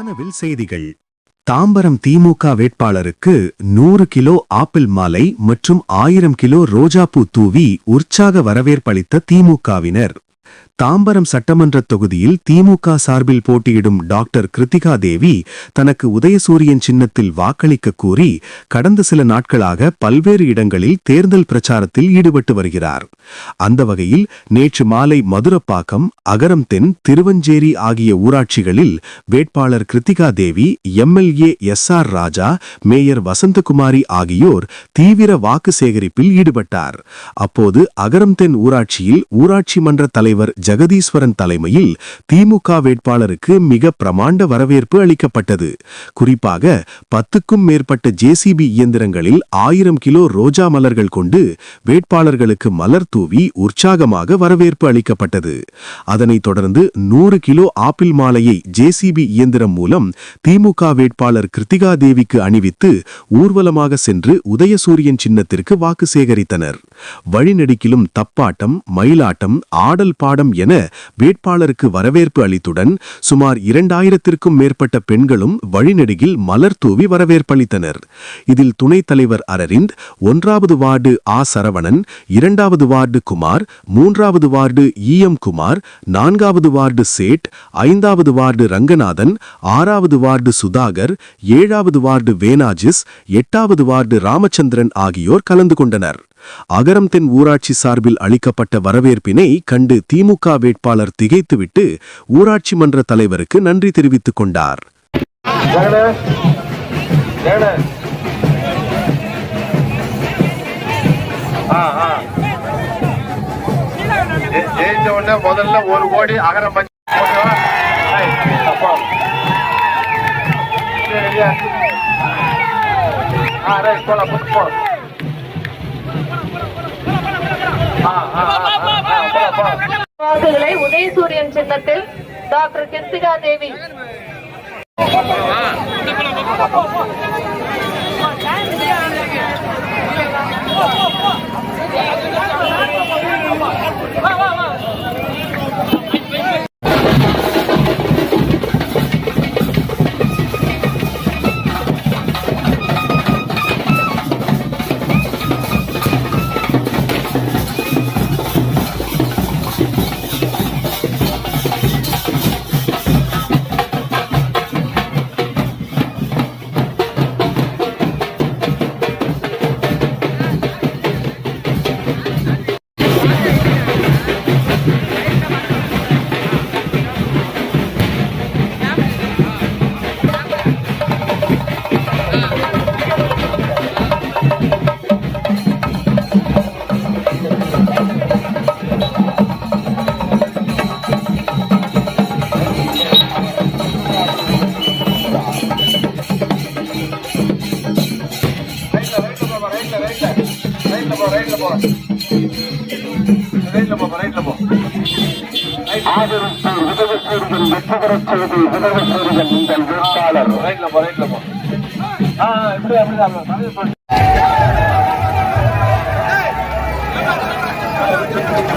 வானவில் செய்திகள். தாம்பரம் திமுக வேட்பாளருக்கு 100 கிலோ ஆப்பிள் மாலை மற்றும் 1000 கிலோ ரோஜாப்பூ தூவி உற்சாக வரவேற்பளித்த திமுகவினர். தாம்பரம் சட்டமன்ற தொகுதியில் திமுக சார்பில் போட்டியிடும் டாக்டர் கிருத்திகா தேவி தனக்கு உதயசூரியன் சின்னத்தில் வாக்களிக்க கூறி கடந்த சில நாட்களாக பல்வேறு இடங்களில் தேர்தல் பிரச்சாரத்தில் ஈடுபட்டு வருகிறார். அந்த வகையில் நேற்று மாலை மதுரப்பாக்கம், அகரம் தென், திருவஞ்சேரி ஆகிய ஊராட்சிகளில் வேட்பாளர் கிருத்திகா தேவி, எம்எல்ஏ எஸ்.ஆர். ராஜா, மேயர் வசந்தகுமாரி ஆகியோர் தீவிர வாக்கு சேகரிப்பில் ஈடுபட்டார். அப்போது அகரம் தென் ஊராட்சியில் ஊராட்சி மன்ற தலைவர் ஜெகதீஸ்வரன் தலைமையில் திமுக வேட்பாளருக்கு மிக பிரமாண்ட வரவேற்பு அளிக்கப்பட்டது. குறிப்பாக 10க்கும் மேற்பட்ட ஜேசிபி இயந்திரங்களில் 1000 கிலோ ரோஜா மலர்கள் கொண்டு வேட்பாளர்களுக்கு மலர் தூவி உற்சாகமாக வரவேற்பு அளிக்கப்பட்டது. அதனைத் தொடர்ந்து 100 கிலோ ஆப்பிள் மாலையை ஜேசிபி இயந்திரம் மூலம் திமுக வேட்பாளர் கிருத்திகா தேவிக்கு அணிவித்து ஊர்வலமாக சென்று உதயசூரியன் சின்னத்திற்கு வாக்கு சேகரித்தனர். வழிநெடுக்கிலும் தப்பாட்டம், மயிலாட்டம், ஆடல் பாடம் என வேட்பாளருக்கு வரவேற்பு அளித்துடன் சுமார் 2000த்திற்கும் மேற்பட்ட பெண்களும் வழிநெடுகில் மலர் தூவி வரவேற்பளித்தனர். இதில் துணைத் தலைவர் அரவிந்த், 1வது வார்டு ஆ. சரவணன், 2வது வார்டு குமார், 3வது வார்டு இ.எம். குமார், 4வது வார்டு சேட், 5வது வார்டு ரங்கநாதன், 6வது வார்டு சுதாகர், 7வது வார்டு வேனாஜிஸ், 8வது வார்டு ராமச்சந்திரன் ஆகியோர் கலந்து கொண்டனர். அகரம் தென் ஊராட்சி சார்பில் அளிக்கப்பட்ட வரவேற்பினை கண்டு திமுக வேட்பாளர் திகைத்துவிட்டு ஊராட்சி மன்ற தலைவருக்கு நன்றி தெரிவித்துக் கொண்டார். முதல்ல 1 கோடி அகரம் வாக்குகளை உதயசூரியன் சின்னத்தில் டாக்டர் கிருத்திகா தேவி வேட்பாளர்